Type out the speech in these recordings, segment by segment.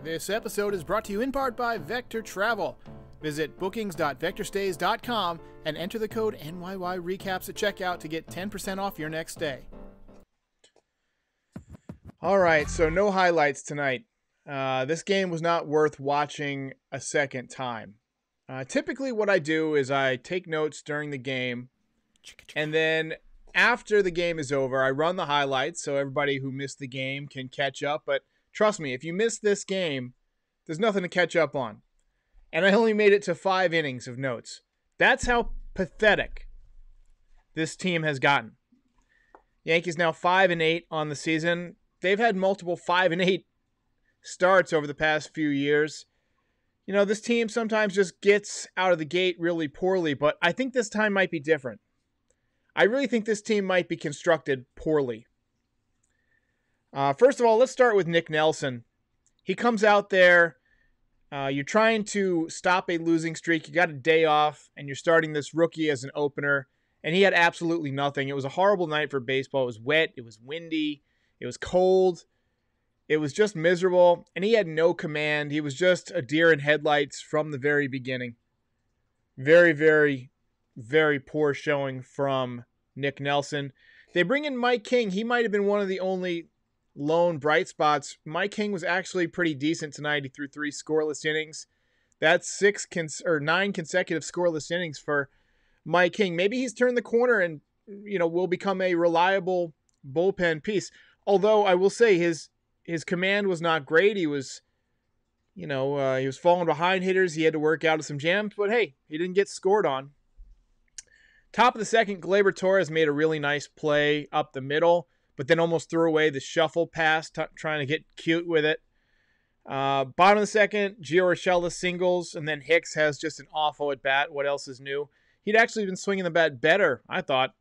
This episode is brought to you in part by Vector Travel. Visit bookings.vectorstays.com and enter the code NYYRecaps at checkout to get 10% off your next stay. All right, so no highlights tonight. This game was not worth watching a second time. Typically what I do is I take notes during the game, and then after the game is over, I run the highlights so everybody who missed the game can catch up, but trust me, if you missed this game, there's nothing to catch up on. And I only made it to 5 innings of notes. That's how pathetic this team has gotten. Yankees now 5-8 on the season. They've had multiple 5-8 starts over the past few years. You know, this team sometimes just gets out of the gate really poorly, but I think this time might be different. I really think this team might be constructed poorly. First of all, let's start with Nick Nelson. He comes out there. You're trying to stop a losing streak. You got a day off, and you're starting this rookie as an opener, and he had absolutely nothing. It was a horrible night for baseball. It was wet. It was windy. It was cold. It was just miserable, and he had no command. He was just a deer in headlights from the very beginning. Very, very, very poor showing from Nick Nelson. They bring in Mike King. He might have been one of the only lone bright spots. Mike King was actually pretty decent tonight. He threw 3 scoreless innings. That's 9 consecutive scoreless innings for Mike King. Maybe he's turned the corner and, you know, will become a reliable bullpen piece. Although I will say his command was not great. He was, he was falling behind hitters. He had to work out of some jams, but hey, he didn't get scored on. Top of the second, Gleyber Torres made a really nice play up the middle, but then almost threw away the shuffle pass, trying to get cute with it. Bottom of the second, Gio Urshela singles, and then Hicks has just an awful at-bat. What else is new? He'd actually been swinging the bat better, I thought.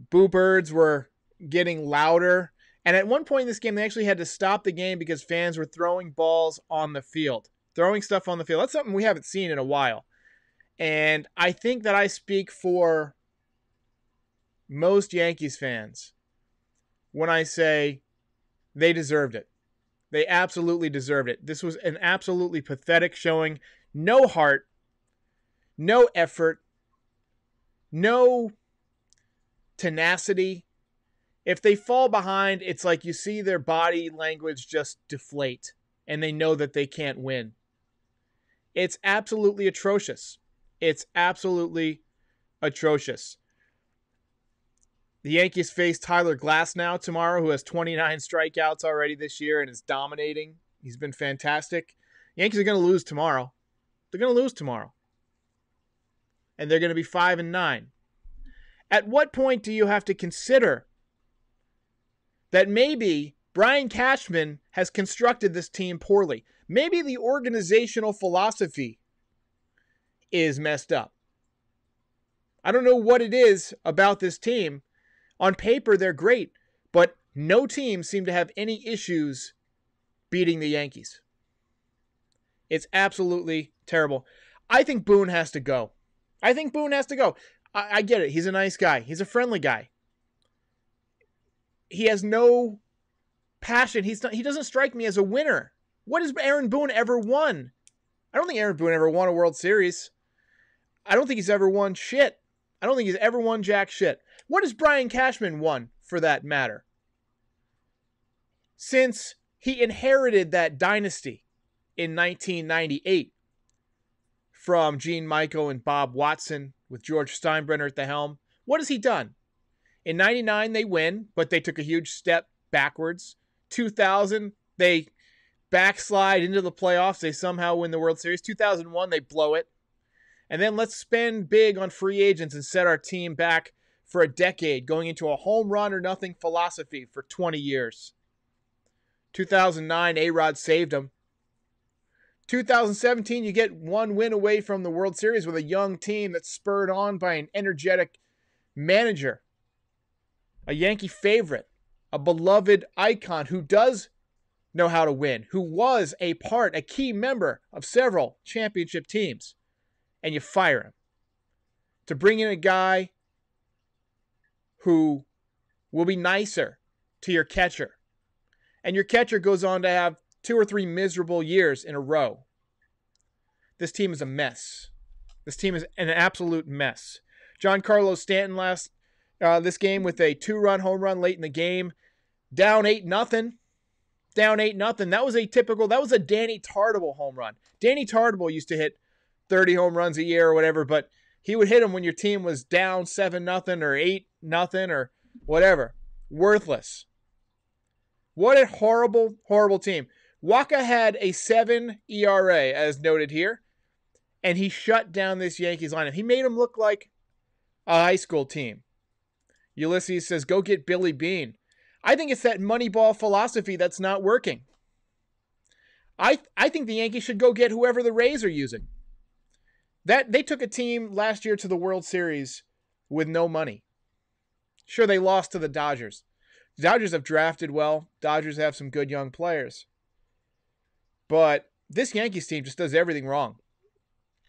Boo birds were getting louder. And at one point in this game, they actually had to stop the game because fans were throwing balls on the field. Throwing stuff on the field. That's something we haven't seen in a while. And I think that I speak for most Yankees fans when I say they deserved it. They absolutely deserved it. This was an absolutely pathetic showing. No heart, no effort, no tenacity. If they fall behind, it's like you see their body language just deflate, and they know that they can't win. It's absolutely atrocious. It's absolutely atrocious. The Yankees face Tyler Glasnow tomorrow, who has 29 strikeouts already this year and is dominating. He's been fantastic. The Yankees are going to lose tomorrow. They're going to lose tomorrow. And they're going to be 5-9. At what point do you have to consider that maybe Brian Cashman has constructed this team poorly? Maybe the organizational philosophy is messed up. I don't know what it is about this team. On paper, they're great, but no team seemed to have any issues beating the Yankees. It's absolutely terrible. I think Boone has to go. I get it. He's a nice guy. He's a friendly guy. He has no passion. He doesn't strike me as a winner. What has Aaron Boone ever won? I don't think Aaron Boone ever won a World Series. I don't think he's ever won shit. I don't think he's ever won jack shit. What has Brian Cashman won, for that matter? Since he inherited that dynasty in 1998 from Gene Michael and Bob Watson with George Steinbrenner at the helm, what has he done? In 99, they win, but they took a huge step backwards. 2000, they backslide into the playoffs. They somehow win the World Series. 2001, they blow it. And then let's spend big on free agents and set our team back for a decade, going into a home run or nothing philosophy for 20 years. 2009, A-Rod saved him. 2017, you get one win away from the World Series with a young team that's spurred on by an energetic manager, a Yankee favorite, a beloved icon who does know how to win, who was a key member of several championship teams, and you fire him to bring in a guy who will be nicer to your catcher. And your catcher goes on to have 2 or 3 miserable years in a row. This team is a mess. This team is an absolute mess. Giancarlo Stanton this game with a 2-run home run late in the game. Down 8-0. Down 8-0. That was a Danny Tartabull home run. Danny Tartabull used to hit 30 home runs a year or whatever, but he would hit them when your team was down 7-0 or 8-0 or whatever. Worthless. What a horrible, horrible team. Waka had a 7 ERA, as noted here, and he shut down this Yankees lineup. He made them look like a high school team. Ulysses says, go get Billy Beane. I think it's that Moneyball philosophy that's not working. I think the Yankees should go get whoever the Rays are using. They took a team last year to the World Series with no money. Sure, they lost to the Dodgers. The Dodgers have drafted well. Dodgers have some good young players. But this Yankees team just does everything wrong.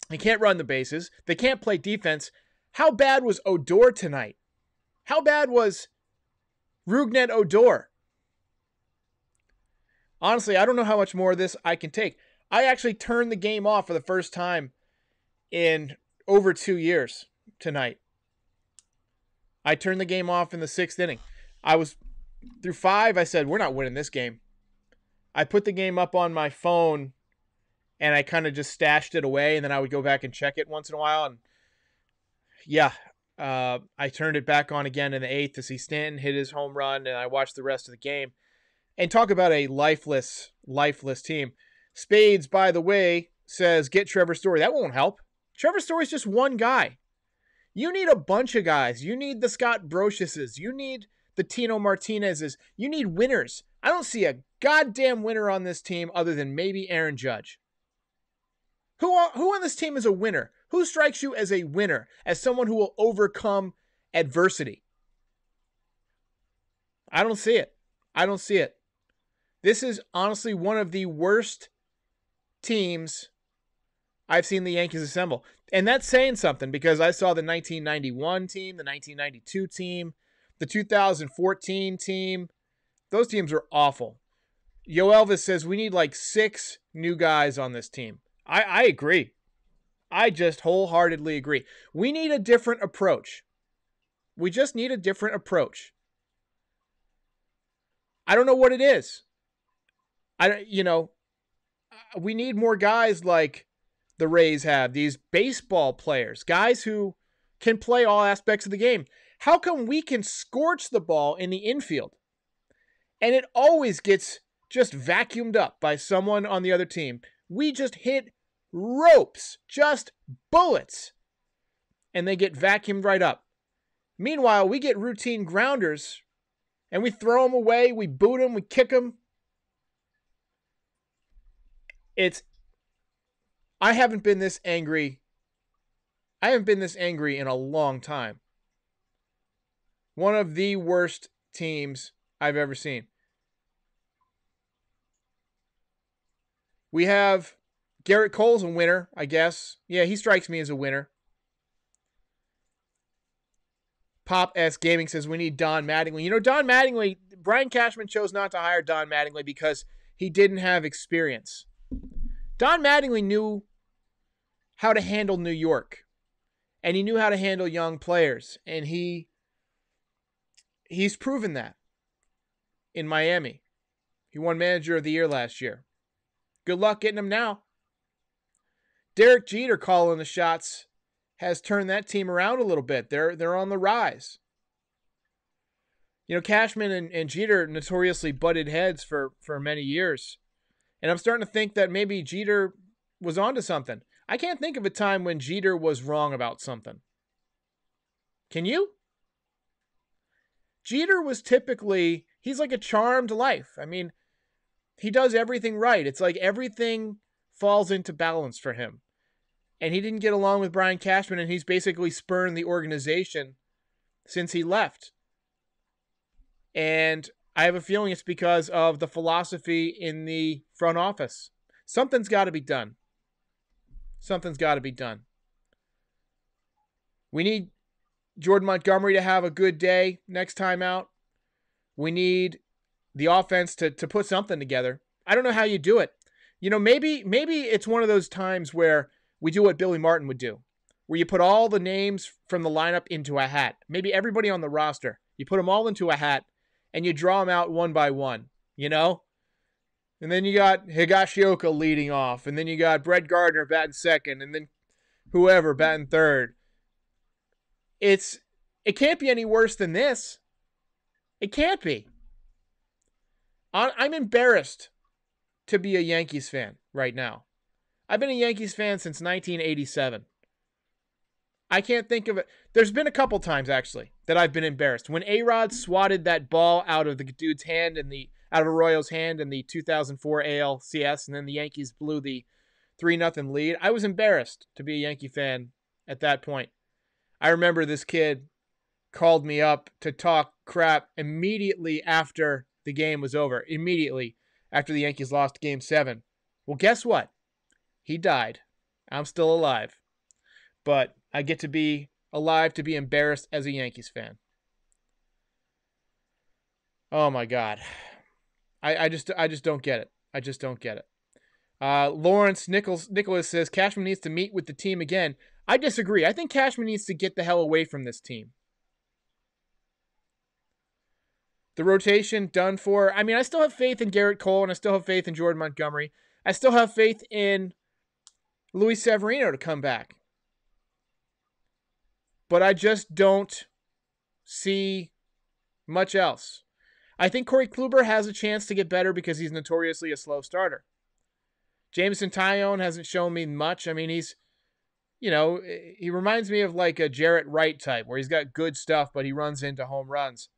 They can't run the bases. They can't play defense. How bad was Odor tonight? How bad was Rougned Odor? Honestly, I don't know how much more of this I can take. I actually turned the game off for the first time in over 2 years tonight. I turned the game off in the 6th inning. I was through 5. I said, we're not winning this game. I put the game up on my phone and I kind of just stashed it away, and then I would go back and check it once in a while. And yeah, I turned it back on again in the 8th to see Stanton hit his home run, and I watched the rest of the game. And talk about a lifeless team. Spades, by the way, says, get Trevor Story. That won't help. Trevor Story's just one guy. You need a bunch of guys. You need the Scott Brociouses. You need the Tino Martinezes. You need winners. I don't see a goddamn winner on this team other than maybe Aaron Judge. Who on this team is a winner? Who strikes you as a winner, as someone who will overcome adversity? I don't see it. I don't see it. This is honestly one of the worst teams I've seen the Yankees assemble. And that's saying something, because I saw the 1991 team, the 1992 team, the 2014 team. Those teams were awful. Yo Elvis says we need like 6 new guys on this team. I agree. I just wholeheartedly agree. We need a different approach. We just need a different approach. I don't know what it is. We need more guys like the Rays have, these baseball players, guys who can play all aspects of the game. How come we can scorch the ball in the infield and it always gets just vacuumed up by someone on the other team? We just hit ropes, just bullets, and they get vacuumed right up. Meanwhile, we get routine grounders and we throw them away, we boot them, we kick them. I haven't been this angry. I haven't been this angry in a long time. One of the worst teams I've ever seen. We have Garrett Cole's a winner, I guess. Yeah, he strikes me as a winner. Pop S Gaming says we need Don Mattingly. You know, Don Mattingly, Brian Cashman chose not to hire Don Mattingly because he didn't have experience. Don Mattingly knew how to handle New York, and he knew how to handle young players, and he's proven that in Miami. He won Manager of the Year last year. Good luck getting him now. Derek Jeter calling the shots has turned that team around a little bit. They're on the rise. You know, Cashman and Jeter notoriously butted heads for many years. And I'm starting to think that maybe Jeter was onto something. I can't think of a time when Jeter was wrong about something. Can you? Jeter was typically, he's like a charmed life. I mean, he does everything right. It's like everything falls into balance for him. And he didn't get along with Brian Cashman, and he's basically spurned the organization since he left. And I have a feeling it's because of the philosophy in the front office. Something's got to be done. Something's got to be done. We need Jordan Montgomery to have a good day next time out. We need the offense to put something together. I don't know how you do it. You know, maybe it's one of those times where we do what Billy Martin would do, where you put all the names from the lineup into a hat. Maybe everybody on the roster. You put them all into a hat, and you draw them out one by one, you know? And then you got Higashioka leading off, and then you got Brett Gardner batting second, and then whoever batting third. It can't be any worse than this. It can't be. I'm embarrassed to be a Yankees fan right now. I've been a Yankees fan since 1987. I can't think of it. There's been a couple times, actually, that I've been embarrassed. When A-Rod swatted that ball out of the dude's hand out of Arroyo's hand in the 2004 ALCS, and then the Yankees blew the 3-0 lead, I was embarrassed to be a Yankee fan at that point. I remember this kid called me up to talk crap immediately after the game was over. Immediately after the Yankees lost Game 7. Well, guess what? He died. I'm still alive. But I get to be alive to be embarrassed as a Yankees fan. Oh my God. I just don't get it. I just don't get it. Lawrence Nicholas says Cashman needs to meet with the team again. I disagree. I think Cashman needs to get the hell away from this team. The rotation done for. I mean, I still have faith in Garrett Cole, and I still have faith in Jordan Montgomery. I still have faith in Luis Severino to come back. But I just don't see much else. I think Corey Kluber has a chance to get better because he's notoriously a slow starter. Jameson Taillon hasn't shown me much. I mean, he reminds me of like a Jarrett Wright type where he's got good stuff, but he runs into home runs.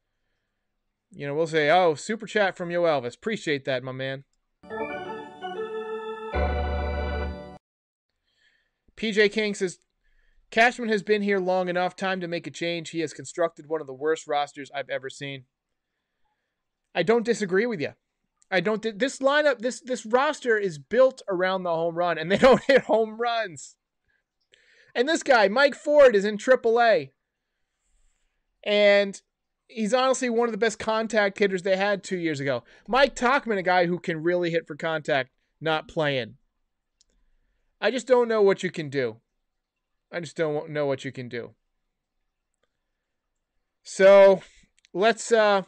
You know, we'll say, oh, super chat from Yo Elvis. Appreciate that, my man. PJ King says, Cashman has been here long enough. Time to make a change. He has constructed one of the worst rosters I've ever seen. I don't disagree with you. This lineup, this roster is built around the home run, and they don't hit home runs. And this guy, Mike Ford, is in AAA. And he's honestly one of the best contact hitters they had 2 years ago. Mike Tauchman, a guy who can really hit for contact, not playing. I just don't know what you can do. I just don't know what you can do. So let's call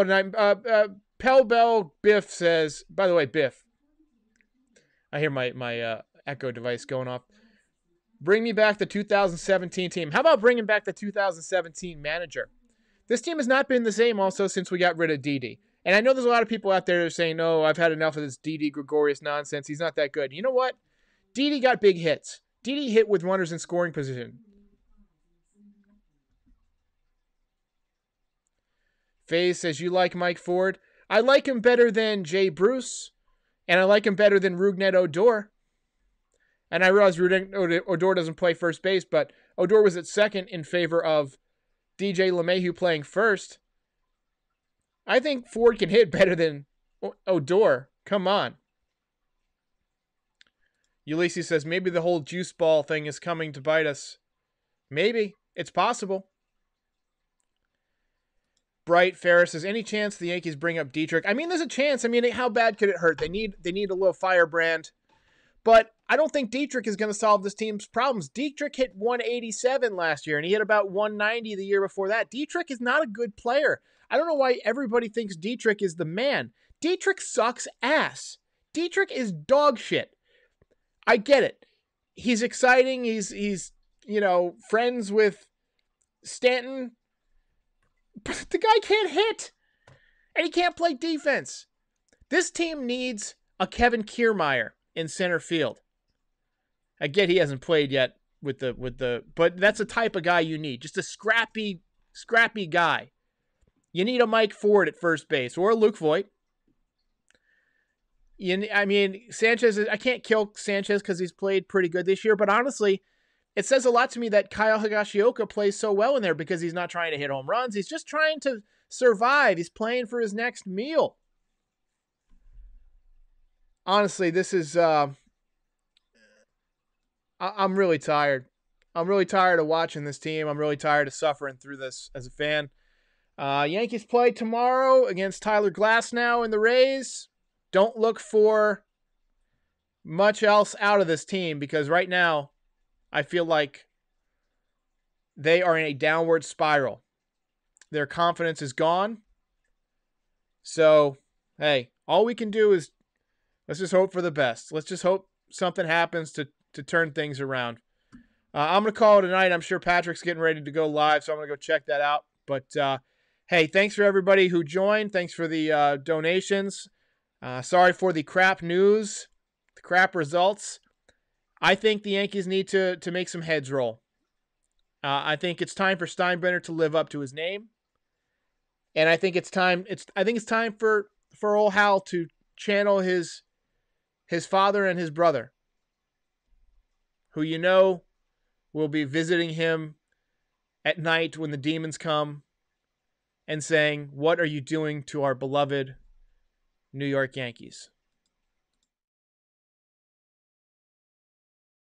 it a night. Pell Bell Biff says, by the way, Biff, I hear my echo device going off. Bring me back the 2017 team. How about bringing back the 2017 manager? This team has not been the same also since we got rid of Didi. And I know there's a lot of people out there that are saying, no, I've had enough of this Didi Gregorius nonsense. He's not that good. You know what? Didi got big hits. Didi hit with runners in scoring position. Faye says, you like Mike Ford? I like him better than Jay Bruce, and I like him better than Rougned Odor. And I realize Odor doesn't play first base, but Odor was at second in favor of DJ LeMahieu playing first. I think Ford can hit better than Odor. Come on. Ulysses says, maybe the whole juice ball thing is coming to bite us. Maybe. It's possible. Bright Ferris says, any chance the Yankees bring up Dietrich? I mean, there's a chance. I mean, how bad could it hurt? They need a little firebrand. But I don't think Dietrich is going to solve this team's problems. Dietrich hit 187 last year, and he hit about 190 the year before that. Dietrich is not a good player. I don't know why everybody thinks Dietrich is the man. Dietrich sucks ass. Dietrich is dog shit. I get it. He's exciting. He's friends with Stanton. But the guy can't hit. And he can't play defense. This team needs a Kevin Kiermaier in center field. I get he hasn't played yet but that's the type of guy you need. Just a scrappy guy. You need a Mike Ford at first base or a Luke Voigt. I mean, Sanchez, I can't kill Sanchez because he's played pretty good this year, but honestly, it says a lot to me that Kyle Higashioka plays so well in there because he's not trying to hit home runs. He's just trying to survive. He's playing for his next meal. Honestly, this is, I'm really tired. I'm really tired of watching this team. I'm really tired of suffering through this as a fan. Yankees play tomorrow against Tyler Glasnow and the Rays. Don't look for much else out of this team because right now I feel like they are in a downward spiral. Their confidence is gone. So, hey, all we can do is let's just hope for the best. Let's just hope something happens to turn things around. I'm going to call it a night. I'm sure Patrick's getting ready to go live, so I'm going to go check that out. But, hey, thanks for everybody who joined. Thanks for the donations. Sorry for the crap news, the crap results. I think the Yankees need to make some heads roll. I think it's time for Steinbrenner to live up to his name. And I think it's time for old Hal to channel his father and his brother, who will be visiting him at night when the demons come and saying, "What are you doing to our beloved New York Yankees?"